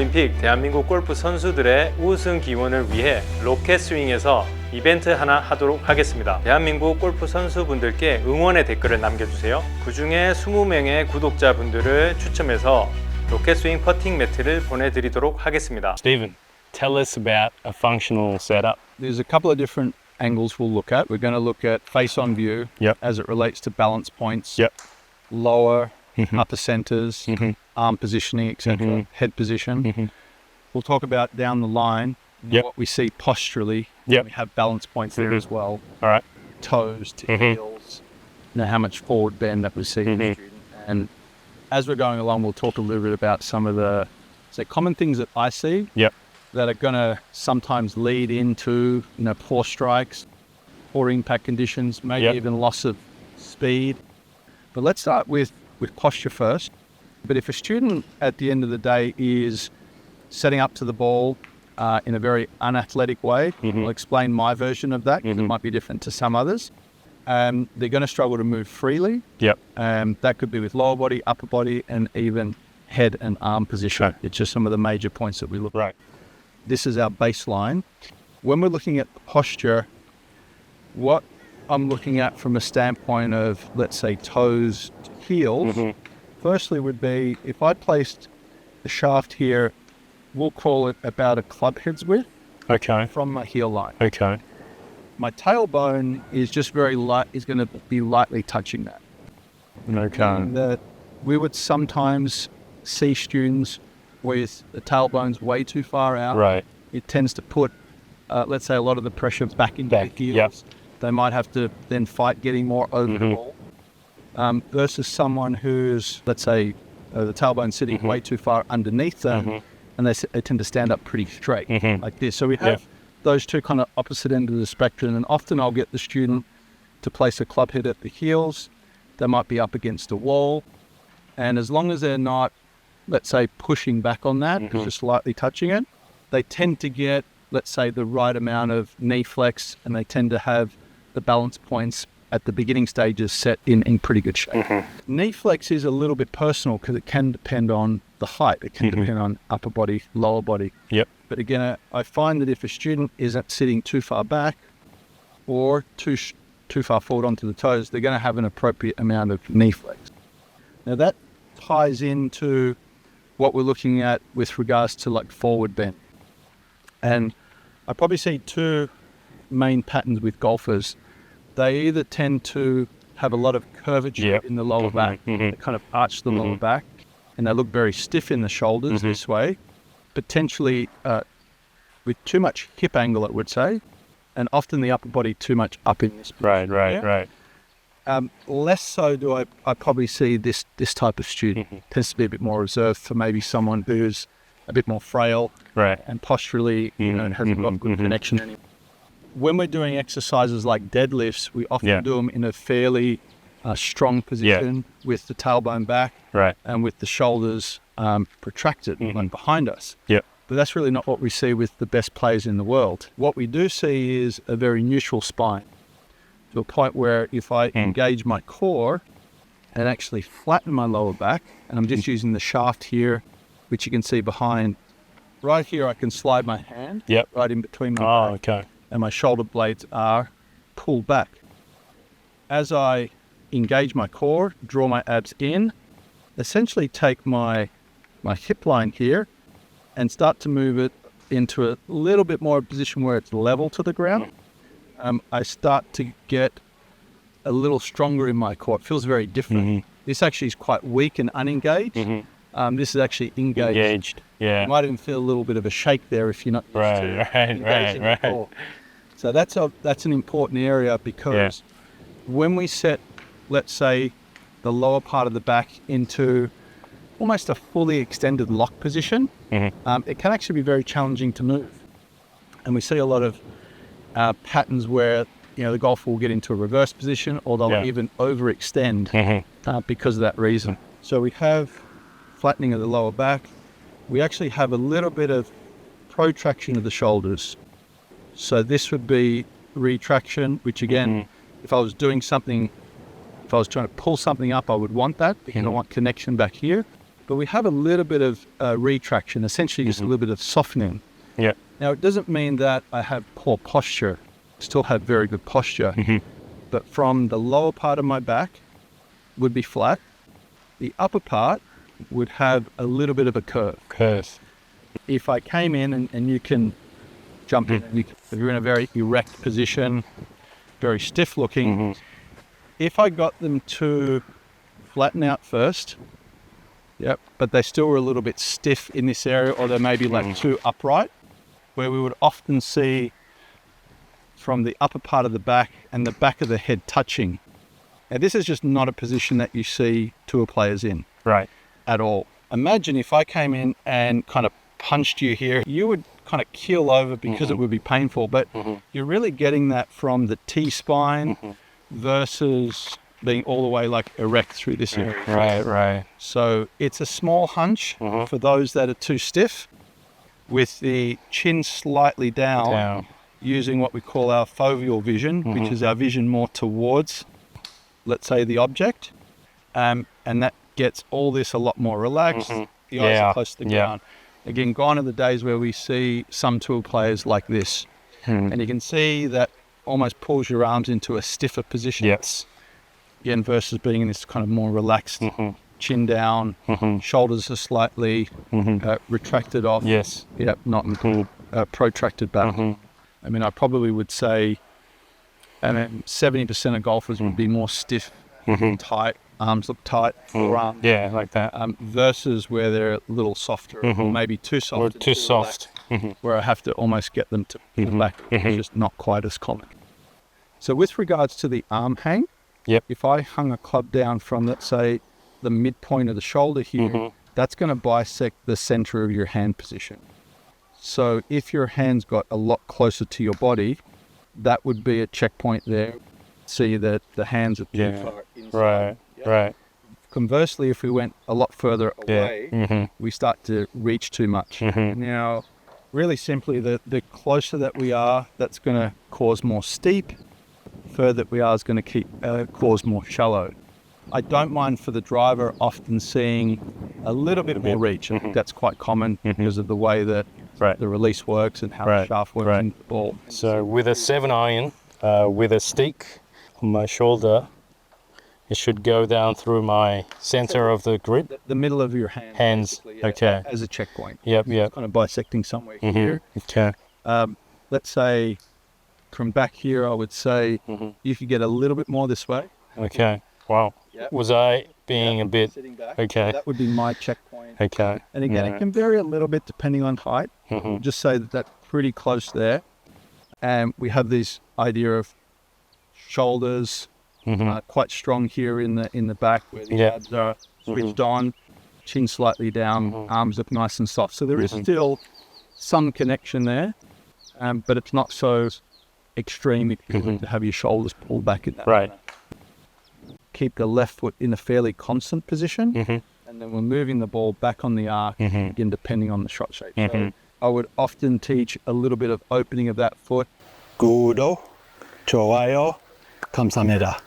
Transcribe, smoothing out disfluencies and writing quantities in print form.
올림픽 대한민국 골프 선수들의 우승 기원을 위해 로켓 스윙에서 이벤트 하나 하도록 하겠습니다. 대한민국 골프 선수분들께 응원의 댓글을 남겨주세요. 그 중에 20명의 구독자분들을 추첨해서 로켓 스윙 퍼팅 매트를 보내드리도록 하겠습니다. Stephen, tell us about a functional setup. There's a couple of different angles we'll look at. We're going to look at face-on view as it relates to balance points, lower, upper centers, arm positioning, etc., head position. We'll talk about down the line what we see posturally. We have balance points there as well. All right. Toes to heels, how much forward bend that we see in the student. And as we're going along, we'll talk a little bit about some of the common things that I see that are going to sometimes lead into poor strikes, poor impact conditions, maybe even loss of speed. But let's start with posture first. But if a student at the end of the day is setting up to the ball in a very unathletic way, I'll explain my version of that because it might be different to some others. They're going to struggle to move freely. That could be with lower body, upper body, and even head and arm position. It's just some of the major points that we look at. This is our baseline. When we're looking at the posture, what I'm looking at from a standpoint of, let's say, toes to heels, firstly would be if I placed the shaft here, we'll call it about a club head's width from my heel line. My tailbone is just very light, is going to be lightly touching that. And we would sometimes see students with the tailbones way too far out. It tends to put, let's say, a lot of the pressure back into the heels. They might have to then fight getting more over the ball. Versus someone who's, let's say, the tailbone sitting way too far underneath them, and they tend to stand up pretty straight like this. So we have those two kind of opposite ends of the spectrum, and often I'll get the student to place a club head at the heels. They might be up against a wall, and as long as they're not, let's say, pushing back on that, just slightly touching it, they tend to get, let's say, the right amount of knee flex, and they tend to have the balance points at the beginning stages set in pretty good shape. Knee flex is a little bit personal because it can depend on the height. It can depend on upper body, lower body. But again, I find that if a student isn't sitting too far back or too far forward onto the toes, they're going to have an appropriate amount of knee flex. Now that ties into what we're looking at with regards to like forward bend. And I probably see two main patterns with golfers. They either tend to have a lot of curvature in the lower back, they kind of arch the lower back, and they look very stiff in the shoulders this way, potentially with too much hip angle, I would say, and often the upper body too much up in this position. Less so do I probably see this type of student. Tends to be a bit more reserved for maybe someone who's a bit more frail and posturally hasn't got good connection anymore. When we're doing exercises like deadlifts, we often do them in a fairly strong position with the tailbone back and with the shoulders protracted like behind us. But that's really not what we see with the best players in the world. What we do see is a very neutral spine to a point where if I engage my core and actually flatten my lower back, and I'm just using the shaft here, which you can see behind. Right here, I can slide my hand right in between my back, and my shoulder blades are pulled back. As I engage my core, draw my abs in, essentially take my hip line here and start to move it into a little bit more position where it's level to the ground. I start to get a little stronger in my core. It feels very different. This actually is quite weak and unengaged. This is actually engaged. You might even feel a little bit of a shake there if you're not used to engaging the core. So that's an important area because when we set, let's say, the lower part of the back into almost a fully extended lock position, it can actually be very challenging to move. And we see a lot of patterns where the golfer will get into a reverse position or they'll even overextend because of that reason. So we have flattening of the lower back. We actually have a little bit of protraction of the shoulders. So this would be retraction, which again, if I was doing something, if I was trying to pull something up, I would want that because I want connection back here. but we have a little bit of retraction, essentially just a little bit of softening. Yeah. Now, it doesn't mean that I have poor posture. Still have very good posture. But from the lower part of my back would be flat. The upper part would have a little bit of a curve. Curve. If I came in and you can jump in, and if you're in a very erect position, very stiff looking, if I got them to flatten out first, but they still were a little bit stiff in this area, or they may be like too upright, where we would often see from the upper part of the back and the back of the head touching. Now, this is just not a position that you see tour players in Right. at all. Imagine if I came in and kind of punched you here, you would kind of keel over because it would be painful, but you're really getting that from the T-spine versus being all the way like erect through this area. Right. So it's a small hunch for those that are too stiff, with the chin slightly down. Using what we call our foveal vision, which is our vision more towards, let's say, the object. And that gets all this a lot more relaxed. The eyes are close to the ground. Again, gone are the days where we see some tour players like this. And you can see that almost pulls your arms into a stiffer position. Yes. Again, versus being in this kind of more relaxed, chin down, shoulders are slightly retracted off. Yes. Yep, not protracted back. I mean, I probably would say 70% of golfers would be more stiff, tight, arms look tight, forearm. Yeah, like that. Versus where they're a little softer, or maybe too soft. Or and too soft. relaxed, where I have to almost get them to pull back. It's just not quite as common. So with regards to the arm hang, if I hung a club down from, let's say, the midpoint of the shoulder here, that's going to bisect the center of your hand position. So if your hands got a lot closer to your body, that would be a checkpoint there. See that the hands are too far inside. Right. Conversely, if we went a lot further away, we start to reach too much. Now, really simply, the closer that we are, that's going to cause more steep. Further that we are is going to cause more shallow. I don't mind for the driver often seeing a little bit more reach. I think that's quite common because of the way that the release works and how the shaft works in the ball. So with a 7-iron, with a stick on my shoulder, it should go down through my center of the grip. The middle of your hands. Okay. As a checkpoint. Yep. Kind of bisecting somewhere here. Okay. Let's say from back here, I would say you could get a little bit more this way. Okay. Wow. Was I being a bit... Sitting back. Okay. That would be my checkpoint. Okay. And again, it can vary a little bit depending on height. Just say that that's pretty close there. And we have this idea of shoulders quite strong here in the back where the abs are switched on, chin slightly down, arms look nice and soft. So there is still some connection there, but it's not so extreme if you want to have your shoulders pulled back in that manner. Keep the left foot in a fairly constant position, and then we're moving the ball back on the arc, again, depending on the shot shape. So I would often teach a little bit of opening of that foot. 구독, 좋아요, 감사합니다.